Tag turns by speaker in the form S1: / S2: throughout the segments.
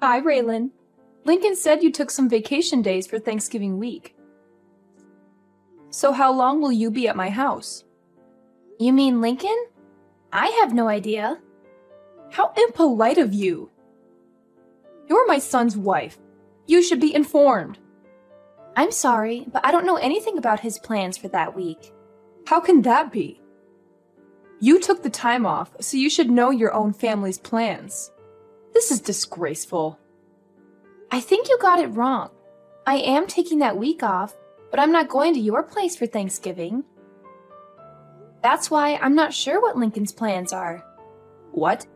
S1: Hi, Raylan. Lincoln said you took some vacation days for Thanksgiving week. So how long will you be at my house?
S2: You mean Lincoln? I have no idea.
S1: How impolite of you! You're my son's wife. You should be informed.
S2: I'm sorry, but I don't know anything about his plans for that week.
S1: How can that be? You took the time off, so you should know your own family's plans. This is disgraceful.
S2: I think you got it wrong. I am taking that week off, but I'm not going to your place for Thanksgiving. That's why I'm not sure what Lincoln's plans are.
S1: What?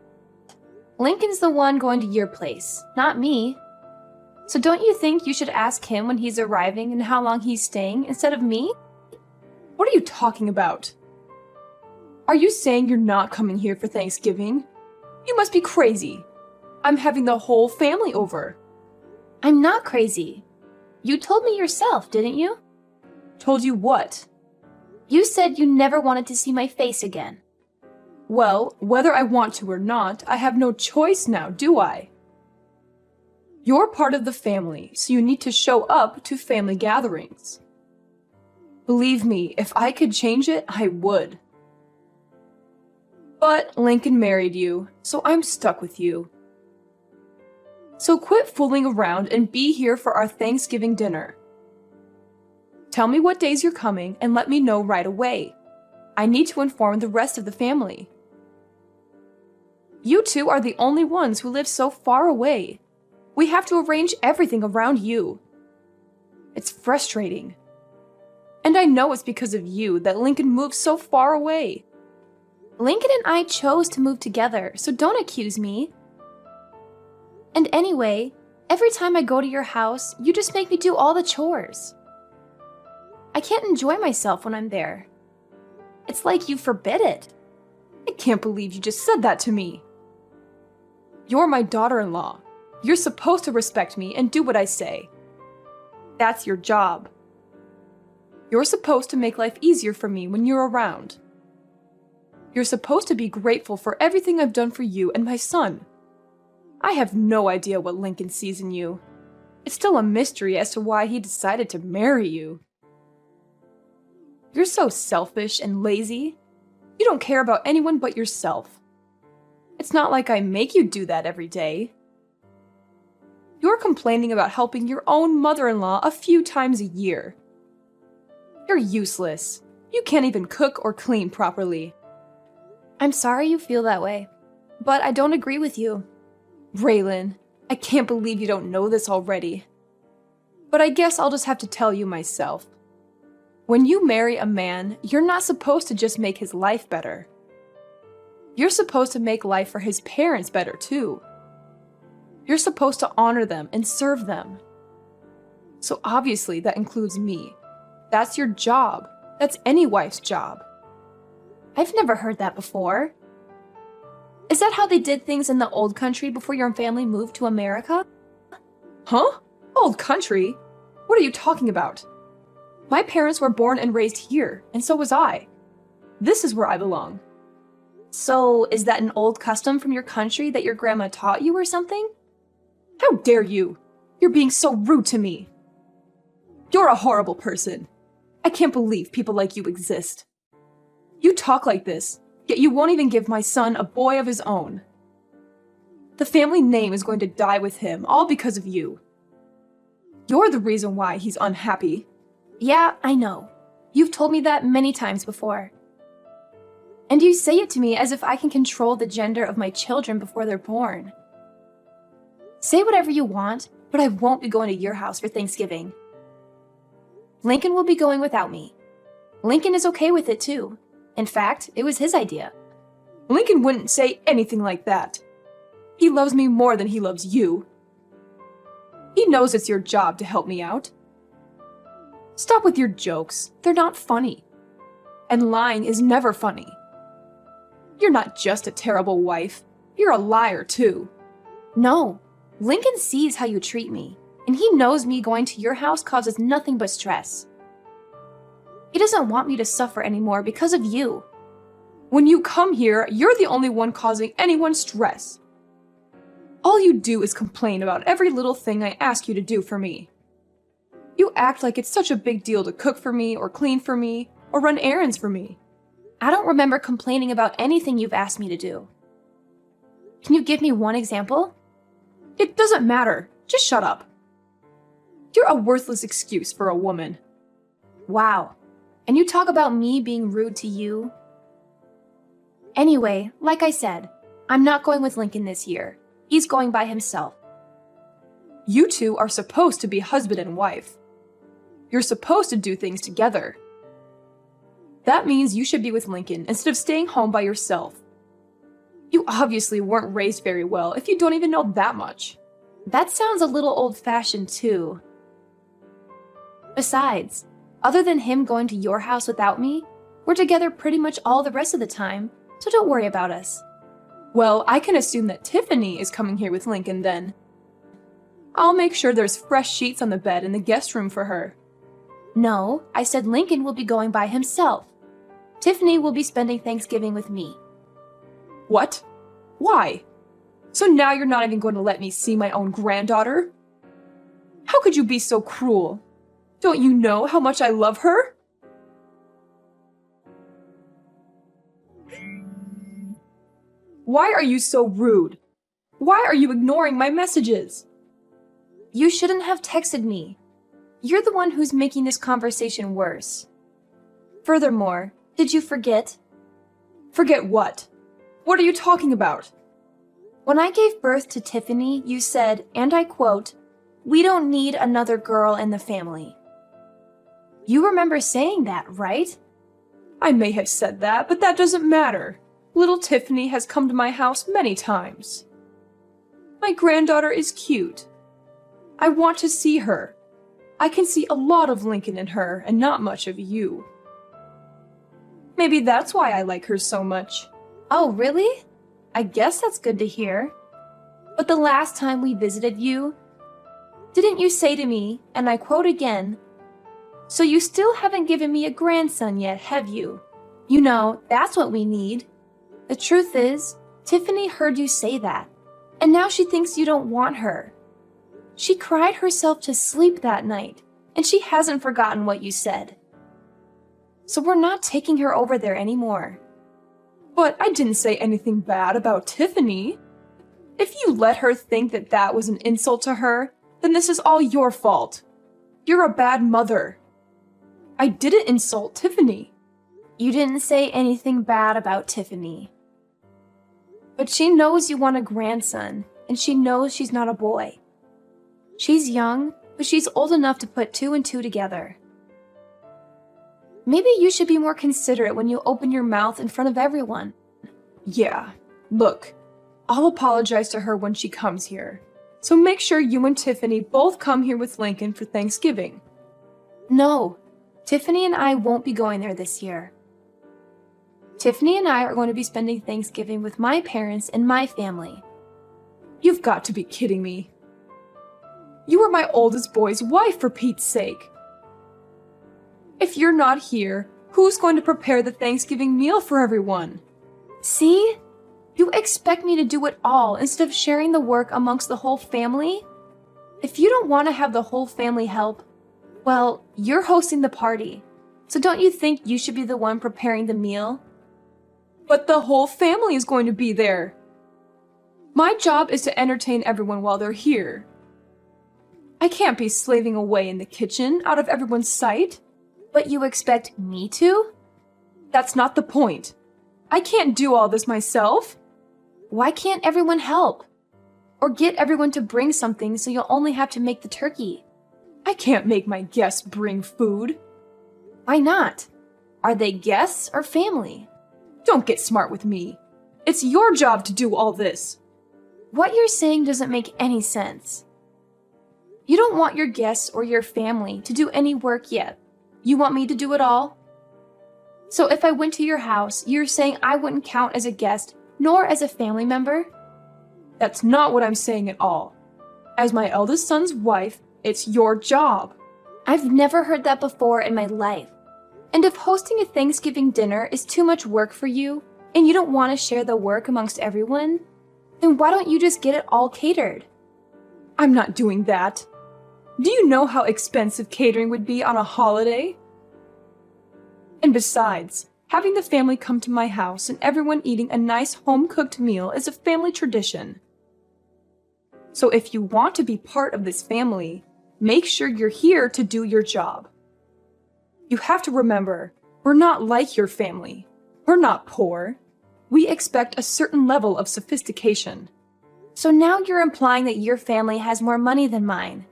S2: Lincoln's the one going to your place, not me. So don't you think you should ask him when he's arriving and how long he's staying instead of me?
S1: What are you talking about? Are you saying you're not coming here for Thanksgiving? You must be crazy. I'm having the whole family over.
S2: I'm not crazy. You told me yourself, didn't you?
S1: Told you what?
S2: You said you never wanted to see my face again.
S1: Well, whether I want to or not, I have no choice now, do I? You're part of the family, so you need to show up to family gatherings. Believe me, if I could change it, I would. But Lincoln married you, so I'm stuck with you. So quit fooling around and be here for our Thanksgiving dinner. Tell me what days you're coming and let me know right away. I need to inform the rest of the family. You two are the only ones who live so far away. We have to arrange everything around you. It's frustrating. And I know it's because of you that Lincoln moved so far away.
S2: Lincoln and I chose to move together, so don't accuse me. And anyway, every time I go to your house, you just make me do all the chores. I can't enjoy myself when I'm there. It's like you forbid it.
S1: I can't believe you just said that to me. You're my daughter-in-law. You're supposed to respect me and do what I say. That's your job. You're supposed to make life easier for me when you're around. You're supposed to be grateful for everything I've done for you and my son. I have no idea what Lincoln sees in you. It's still a mystery as to why he decided to marry you. You're so selfish and lazy. You don't care about anyone but yourself. It's not like I make you do that every day. You're complaining about helping your own mother-in-law a few times a year. You're useless. You can't even cook or clean properly.
S2: I'm sorry you feel that way, but I don't agree with you.
S1: Raylan, I can't believe you don't know this already. But I guess I'll just have to tell you myself. When you marry a man, you're not supposed to just make his life better. You're supposed to make life for his parents better too. You're supposed to honor them and serve them. So obviously that includes me. That's your job. That's any wife's job.
S2: I've never heard that before. Is that how they did things in the old country before your family moved to America?
S1: Huh? Old country? What are you talking about? My parents were born and raised here, and so was I. This is where I belong.
S2: So, is that an old custom from your country that your grandma taught you or something?
S1: How dare you! You're being so rude to me. You're a horrible person. I can't believe people like you exist. You talk like this, yet you won't even give my son a boy of his own. The family name is going to die with him, all because of you. You're the reason why he's unhappy.
S2: Yeah, I know. You've told me that many times before. And you say it to me as if I can control the gender of my children before they're born. Say whatever you want, but I won't be going to your house for Thanksgiving. Lincoln will be going without me. Lincoln is okay with it too. In fact, it was his idea.
S1: Lincoln wouldn't say anything like that. He loves me more than he loves you. He knows it's your job to help me out. Stop with your jokes. They're not funny. And lying is never funny. You're not just a terrible wife. You're a liar too.
S2: No, Lincoln sees how you treat me, and he knows me going to your house causes nothing but stress. He doesn't want me to suffer anymore because of you.
S1: When you come here, you're the only one causing anyone stress. All you do is complain about every little thing I ask you to do for me. You act like it's such a big deal to cook for me, or clean for me, or run errands for me.
S2: I don't remember complaining about anything you've asked me to do. Can you give me one example?
S1: It doesn't matter. Just shut up. You're a worthless excuse for a woman.
S2: Wow. And you talk about me being rude to you? Anyway, like I said, I'm not going with Lincoln this year. He's going by himself.
S1: You two are supposed to be husband and wife. You're supposed to do things together. That means you should be with Lincoln instead of staying home by yourself. You obviously weren't raised very well if you don't even know that much.
S2: That sounds a little old-fashioned too. Besides, other than him going to your house without me, we're together pretty much all the rest of the time, so don't worry about us.
S1: Well, I can assume that Tiffany is coming here with Lincoln then. I'll make sure there's fresh sheets on the bed in the guest room for her.
S2: No, I said Lincoln will be going by himself. Tiffany will be spending Thanksgiving with me.
S1: What? Why? So now you're not even going to let me see my own granddaughter? How could you be so cruel? Don't you know how much I love her? Why are you so rude? Why are you ignoring my messages?
S2: You shouldn't have texted me. You're the one who's making this conversation worse. Furthermore, did you forget?
S1: Forget what? What are you talking about?
S2: When I gave birth to Tiffany, you said, and I quote, "We don't need another girl in the family." You remember saying that, right?
S1: I may have said that, but that doesn't matter. Little Tiffany has come to my house many times. My granddaughter is cute. I want to see her. I can see a lot of Lincoln in her and not much of you. Maybe that's why I like her so much.
S2: Oh, really? I guess that's good to hear. But the last time we visited you, didn't you say to me, and I quote again, "So you still haven't given me a grandson yet, have you? You know, that's what we need." The truth is, Tiffany heard you say that, and now she thinks you don't want her. She cried herself to sleep that night, and she hasn't forgotten what you said. So we're not taking her over there anymore.
S1: But I didn't say anything bad about Tiffany. If you let her think that that was an insult to her, then this is all your fault. You're a bad mother. I didn't insult Tiffany.
S2: You didn't say anything bad about Tiffany. But she knows you want a grandson, and she knows she's not a boy. She's young, but she's old enough to put two and two together. Maybe you should be more considerate when you open your mouth in front of everyone.
S1: Yeah, look, I'll apologize to her when she comes here. So make sure you and Tiffany both come here with Lincoln for Thanksgiving.
S2: No, Tiffany and I won't be going there this year. Tiffany and I are going to be spending Thanksgiving with my parents and my family.
S1: You've got to be kidding me. You are my oldest boy's wife, for Pete's sake. If you're not here, who's going to prepare the Thanksgiving meal for everyone?
S2: See? You expect me to do it all instead of sharing the work amongst the whole family? If you don't want to have the whole family help, well, you're hosting the party. So don't you think you should be the one preparing the meal?
S1: But the whole family is going to be there. My job is to entertain everyone while they're here. I can't be slaving away in the kitchen out of everyone's sight.
S2: But you expect me to?
S1: That's not the point. I can't do all this myself.
S2: Why can't everyone help? Or get everyone to bring something so you'll only have to make the turkey?
S1: I can't make my guests bring food.
S2: Why not? Are they guests or family?
S1: Don't get smart with me. It's your job to do all this.
S2: What you're saying doesn't make any sense. You don't want your guests or your family to do any work yet. You want me to do it all? So if I went to your house, you're saying I wouldn't count as a guest nor as a family member?
S1: That's not what I'm saying at all. As my eldest son's wife, it's your job.
S2: I've never heard that before in my life. And if hosting a Thanksgiving dinner is too much work for you, and you don't want to share the work amongst everyone, Then why don't you just get it all catered?
S1: I'm not doing that. Do you know how expensive catering would be on a holiday? And besides, having the family come to my house and everyone eating a nice home-cooked meal is a family tradition. So if you want to be part of this family, make sure you're here to do your job. You have to remember, we're not like your family. We're not poor. We expect a certain level of sophistication.
S2: So now you're implying that your family has more money than mine.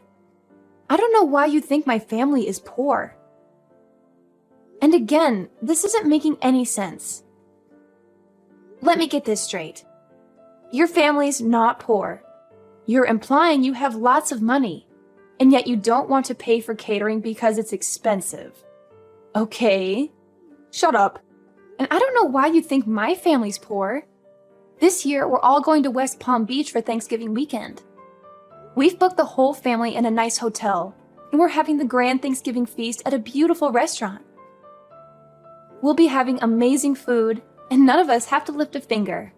S2: I don't know why you think my family is poor. And again, this isn't making any sense. Let me get this straight. Your family's not poor. You're implying you have lots of money, and yet you don't want to pay for catering because it's expensive. Okay, shut up. And I don't know why you think my family's poor. This year, we're all going to West Palm Beach for Thanksgiving weekend. We've booked the whole family in a nice hotel, and we're having the grand Thanksgiving feast at a beautiful restaurant. We'll be having amazing food, and none of us have to lift a finger.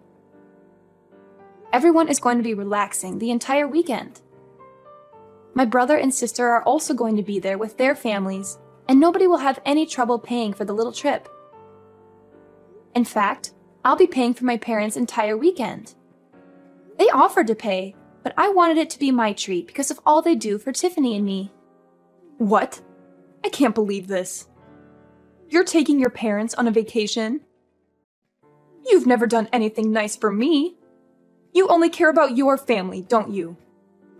S2: Everyone is going to be relaxing the entire weekend. My brother and sister are also going to be there with their families, and nobody will have any trouble paying for the little trip. In fact, I'll be paying for my parents' entire weekend. They offered to pay, but I wanted it to be my treat because of all they do for Tiffany and me.
S1: What? I can't believe this. You're taking your parents on a vacation? You've never done anything nice for me. You only care about your family, don't you?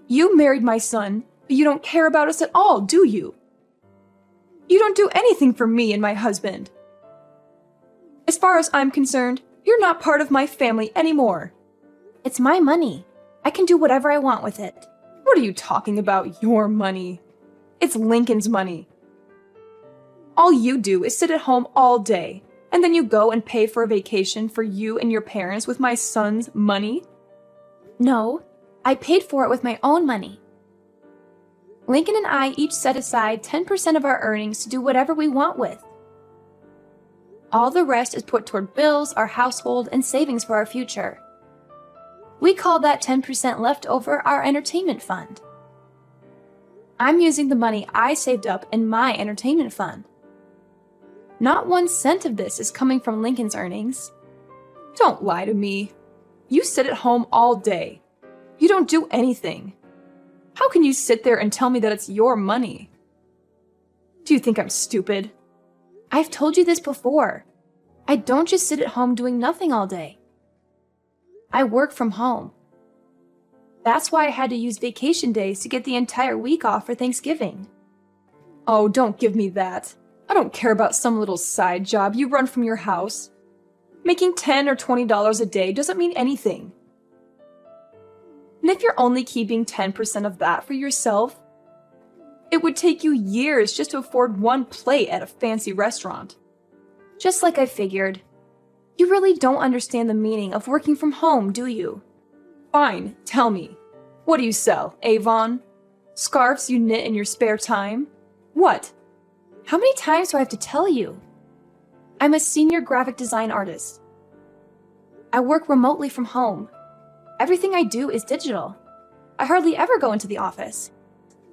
S1: You married my son, but you don't care about us at all, do you? You don't do anything for me and my husband. As far as I'm concerned, you're not part of my family anymore.
S2: It's my money. I can do whatever I want with it.
S1: What are you talking about, your money? It's Lincoln's money. All you do is sit at home all day, and then you go and pay for a vacation for you and your parents with my son's money?
S2: No, I paid for it with my own money. Lincoln and I each set aside 10% of our earnings to do whatever we want with. All the rest is put toward bills, our household, and savings for our future. We call that 10% left over our entertainment fund. I'm using the money I saved up in my entertainment fund. Not 1 cent of this is coming from Lincoln's earnings.
S1: Don't lie to me. You sit at home all day. You don't do anything. How can you sit there and tell me that it's your money? Do you think I'm stupid?
S2: I've told you this before. I don't just sit at home doing nothing all day. I work from home. That's why I had to use vacation days to get the entire week off for Thanksgiving.
S1: Oh, don't give me that. I don't care about some little side job you run from your house. Making $10 or $20 a day doesn't mean anything. And if you're only keeping 10% of that for yourself, it would take you years just to afford one plate at a fancy restaurant.
S2: Just like I figured. You really don't understand the meaning of working from home, do you?
S1: Fine, tell me. What do you sell, Avon? Scarves you knit in your spare time? What?
S2: How many times do I have to tell you? I'm a senior graphic design artist. I work remotely from home. Everything I do is digital. I hardly ever go into the office.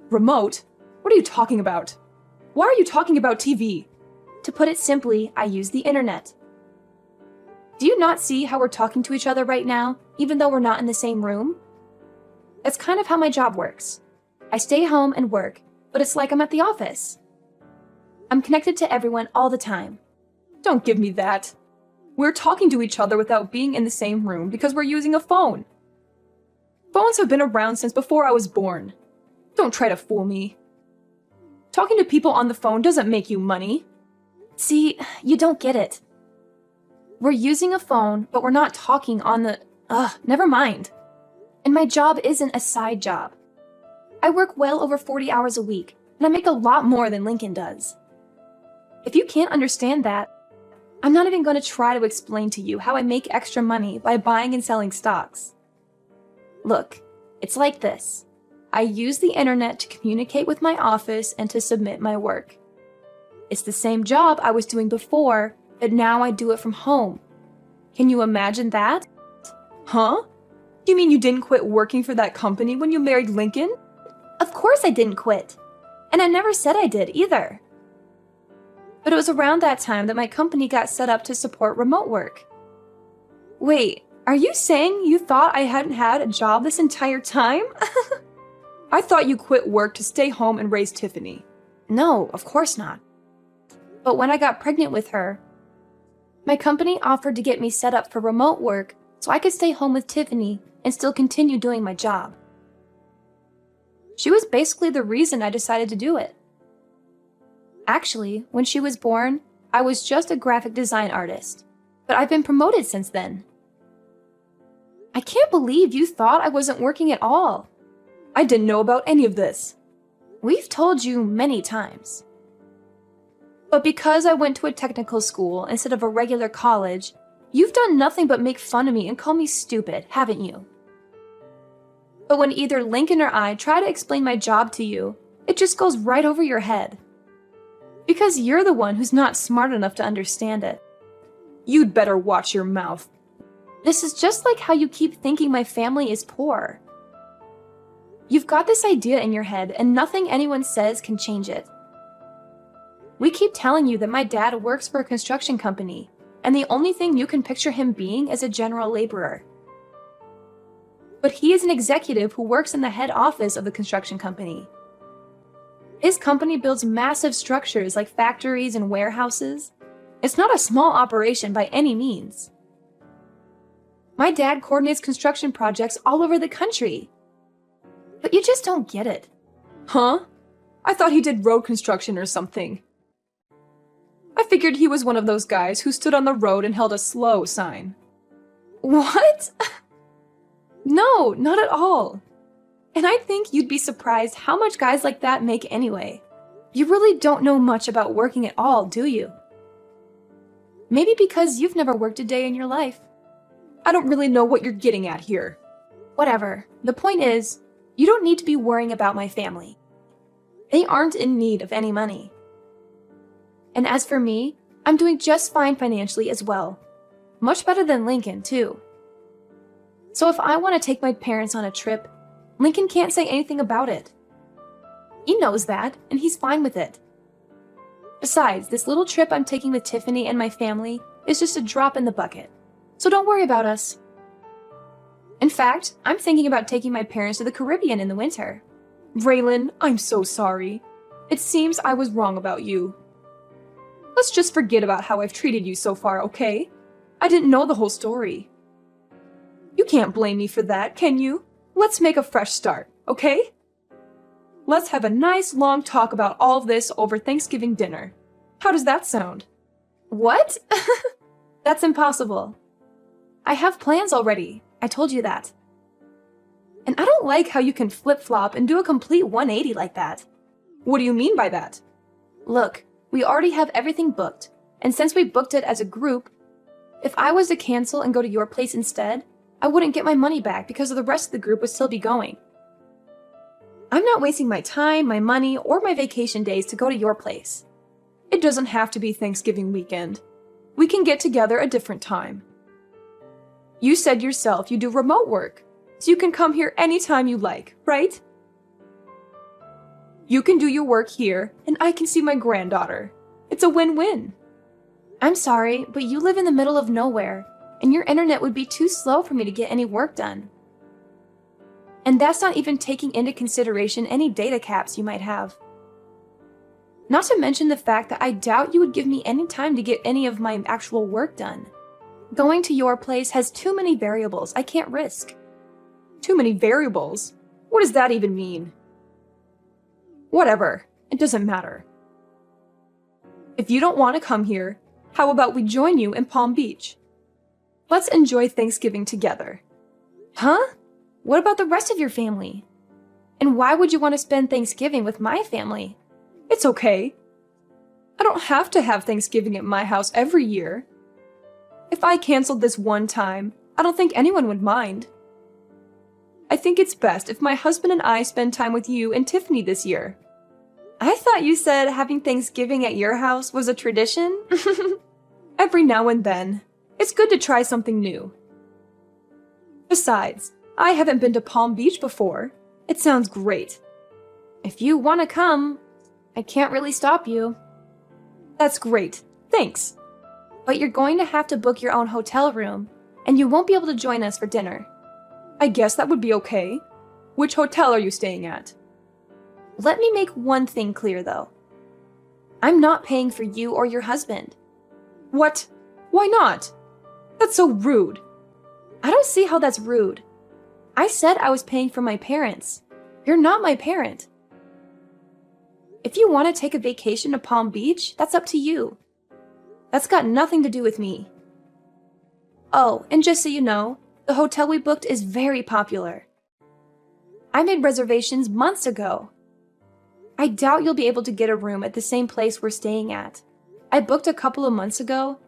S1: Remote? What are you talking about? Why are you talking about TV?
S2: To put it simply, I use the internet. Do you not see how we're talking to each other right now, even though we're not in the same room? That's kind of how my job works. I stay home and work, but it's like I'm at the office. I'm connected to everyone all the time.
S1: Don't give me that. We're talking to each other without being in the same room because we're using a phone. Phones have been around since before I was born. Don't try to fool me. Talking to people on the phone doesn't make you money.
S2: See, you don't get it. We're using a phone, but we're not talking on the... never mind. And my job isn't a side job. I work well over 40 hours a week, and I make a lot more than Lincoln does. If you can't understand that, I'm not even going to try to explain to you how I make extra money by buying and selling stocks. Look, it's like this. I use the internet to communicate with my office and to submit my work. It's the same job I was doing before, but now I do it from home. Can you imagine that?
S1: Huh? You mean you didn't quit working for that company when you married Lincoln?
S2: Of course I didn't quit. And I never said I did either. But it was around that time that my company got set up to support remote work.
S1: Wait, are you saying you thought I hadn't had a job this entire time? I thought you quit work to stay home and raise Tiffany.
S2: No, of course not. But when I got pregnant with her, my company offered to get me set up for remote work so I could stay home with Tiffany and still continue doing my job. She was basically the reason I decided to do it. Actually, when she was born, I was just a graphic design artist, but I've been promoted since then. I can't believe you thought I wasn't working at all.
S1: I didn't know about any of this.
S2: We've told you many times. But because I went to a technical school instead of a regular college, you've done nothing but make fun of me and call me stupid, haven't you? But when either Lincoln or I try to explain my job to you, it just goes right over your head. Because you're the one who's not smart enough to understand it.
S1: You'd better watch your mouth.
S2: This is just like how you keep thinking my family is poor. You've got this idea in your head and nothing anyone says can change it. We keep telling you that my dad works for a construction company, and the only thing you can picture him being is a general laborer. But he is an executive who works in the head office of the construction company. His company builds massive structures like factories and warehouses. It's not a small operation by any means. My dad coordinates construction projects all over the country. But you just don't get it.
S1: Huh? I thought he did road construction or something. I figured he was one of those guys who stood on the road and held a slow sign.
S2: What?
S1: No, not at all.
S2: And I think you'd be surprised how much guys like that make anyway. You really don't know much about working at all, do you? Maybe because you've never worked a day in your life.
S1: I don't really know what you're getting at here.
S2: Whatever. The point is, you don't need to be worrying about my family. They aren't in need of any money. And as for me, I'm doing just fine financially as well. Much better than Lincoln, too. So if I want to take my parents on a trip, Lincoln can't say anything about it. He knows that, and he's fine with it. Besides, this little trip I'm taking with Tiffany and my family is just a drop in the bucket. So don't worry about us. In fact, I'm thinking about taking my parents to the Caribbean in the winter.
S1: Raylan, I'm so sorry. It seems I was wrong about you. Let's just forget about how I've treated you so far, okay? I didn't know the whole story. You can't blame me for that, can you? Let's make a fresh start, okay? Let's have a nice long talk about all of this over Thanksgiving dinner. How does that sound?
S2: What? That's impossible. I have plans already. I told you that. And I don't like how you can flip-flop and do a complete 180 like that.
S1: What do you mean by that?
S2: Look, we already have everything booked, and since we booked it as a group, if I was to cancel and go to your place instead, I wouldn't get my money back because the rest of the group would still be going. I'm not wasting my time, my money, or my vacation days to go to your place.
S1: It doesn't have to be Thanksgiving weekend. We can get together a different time. You said yourself you do remote work, so you can come here anytime you like, right? You can do your work here, and I can see my granddaughter. It's a win-win.
S2: I'm sorry, but you live in the middle of nowhere, and your internet would be too slow for me to get any work done. And that's not even taking into consideration any data caps you might have. Not to mention the fact that I doubt you would give me any time to get any of my actual work done. Going to your place has too many variables I can't risk.
S1: Too many variables? What does that even mean? Whatever, it doesn't matter. If you don't want to come here, how about we join you in Palm Beach? Let's enjoy Thanksgiving together.
S2: Huh? What about the rest of your family? And why would you want to spend Thanksgiving with my family?
S1: It's okay. I don't have to have Thanksgiving at my house every year. If I canceled this one time, I don't think anyone would mind. I think it's best if my husband and I spend time with you and Tiffany this year.
S2: I thought you said having Thanksgiving at your house was a tradition?
S1: Every now and then. It's good to try something new. Besides, I haven't been to Palm Beach before. It sounds great.
S2: If you want to come, I can't really stop you.
S1: That's great. Thanks.
S2: But you're going to have to book your own hotel room, and you won't be able to join us for dinner.
S1: I guess that would be okay. Which hotel are you staying at?
S2: Let me make one thing clear, though. I'm not paying for you or your husband.
S1: What? Why not? That's so rude.
S2: I don't see how that's rude. I said I was paying for my parents. You're not my parent. If you want to take a vacation to Palm Beach, that's up to you. That's got nothing to do with me. Oh, and just so you know, the hotel we booked is very popular. I made reservations months ago. I doubt you'll be able to get a room at the same place we're staying at. I booked a couple of months ago,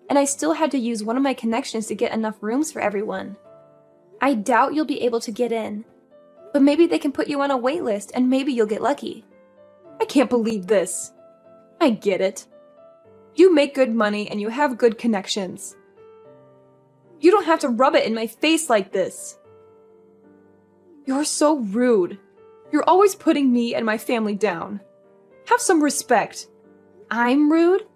S2: and I still had to use one of my connections to get enough rooms for everyone. I doubt you'll be able to get in, but maybe they can put you on a wait list and maybe you'll get lucky.
S1: I can't believe this. I get it. You make good money and you have good connections. You don't have to rub it in my face like this. You're so rude. You're always putting me and my family down. Have some respect.
S2: I'm rude?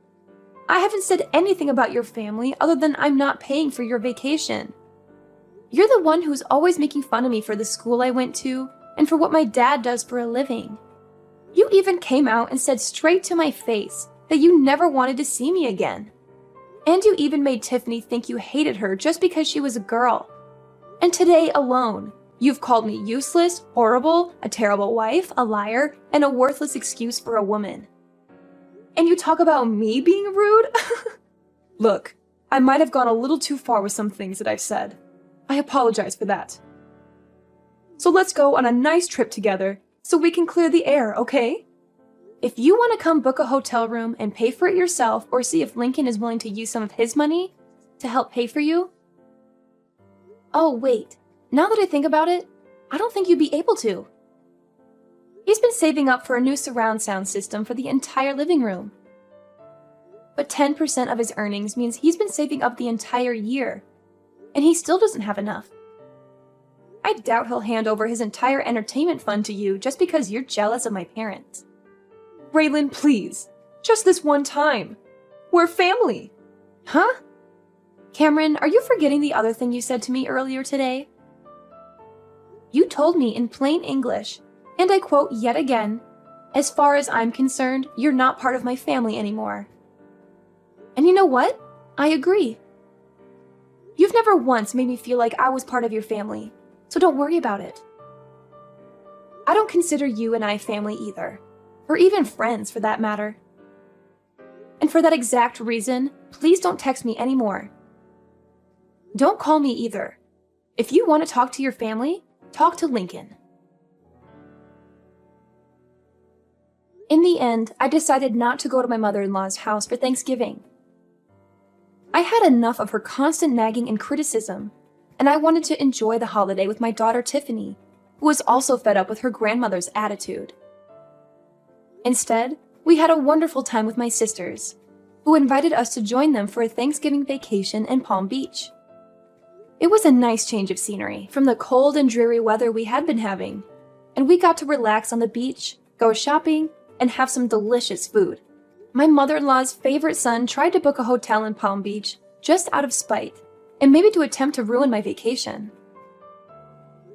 S2: I haven't said anything about your family other than I'm not paying for your vacation. You're the one who's always making fun of me for the school I went to and for what my dad does for a living. You even came out and said straight to my face that you never wanted to see me again. And you even made Tiffany think you hated her just because she was a girl. And today alone, you've called me useless, horrible, a terrible wife, a liar, and a worthless excuse for a woman. And you talk about me being rude?
S1: Look, I might have gone a little too far with some things that I've said. I apologize for that. So let's go on a nice trip together so we can clear the air, okay?
S2: If you want to come book a hotel room and pay for it yourself or see if Lincoln is willing to use some of his money to help pay for you. Oh, wait. Now that I think about it, I don't think you'd be able to. He's been saving up for a new surround sound system for the entire living room. But 10% of his earnings means he's been saving up the entire year, and he still doesn't have enough. I doubt he'll hand over his entire entertainment fund to you just because you're jealous of my parents.
S1: Raylan, please. Just this one time. We're family.
S2: Huh? Cameron, are you forgetting the other thing you said to me earlier today? You told me in plain English, and I quote yet again, "As far as I'm concerned, you're not part of my family anymore." And you know what? I agree. You've never once made me feel like I was part of your family, so don't worry about it. I don't consider you and I family either, or even friends for that matter. And for that exact reason, please don't text me anymore. Don't call me either. If you want to talk to your family, talk to Lincoln. In the end, I decided not to go to my mother-in-law's house for Thanksgiving. I had enough of her constant nagging and criticism, and I wanted to enjoy the holiday with my daughter Tiffany, who was also fed up with her grandmother's attitude. Instead, we had a wonderful time with my sisters, who invited us to join them for a Thanksgiving vacation in Palm Beach. It was a nice change of scenery from the cold and dreary weather we had been having, and we got to relax on the beach, go shopping, and have some delicious food. My mother-in-law's favorite son tried to book a hotel in Palm Beach just out of spite, and maybe to attempt to ruin my vacation.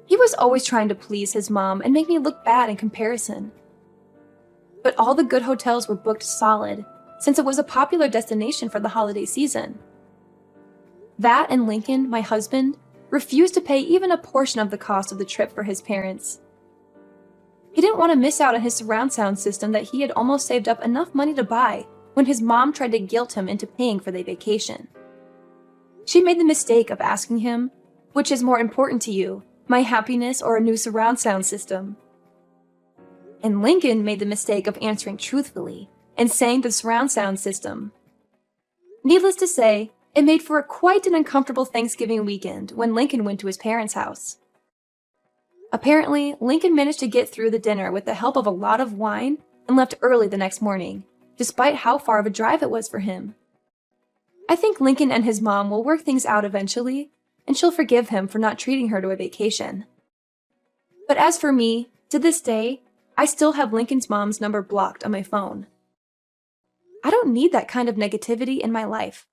S2: He was always trying to please his mom and make me look bad in comparison. But all the good hotels were booked solid, since it was a popular destination for the holiday season. That and Lincoln, my husband, refused to pay even a portion of the cost of the trip for his parents. He didn't want to miss out on his surround sound system that he had almost saved up enough money to buy when his mom tried to guilt him into paying for the vacation. She made the mistake of asking him, "Which is more important to you, my happiness or a new surround sound system?" And Lincoln made the mistake of answering truthfully and saying the surround sound system. Needless to say, it made for quite an uncomfortable Thanksgiving weekend when Lincoln went to his parents' house. Apparently, Lincoln managed to get through the dinner with the help of a lot of wine and left early the next morning, despite how far of a drive it was for him. I think Lincoln and his mom will work things out eventually, and she'll forgive him for not treating her to a vacation. But as for me, to this day, I still have Lincoln's mom's number blocked on my phone. I don't need that kind of negativity in my life.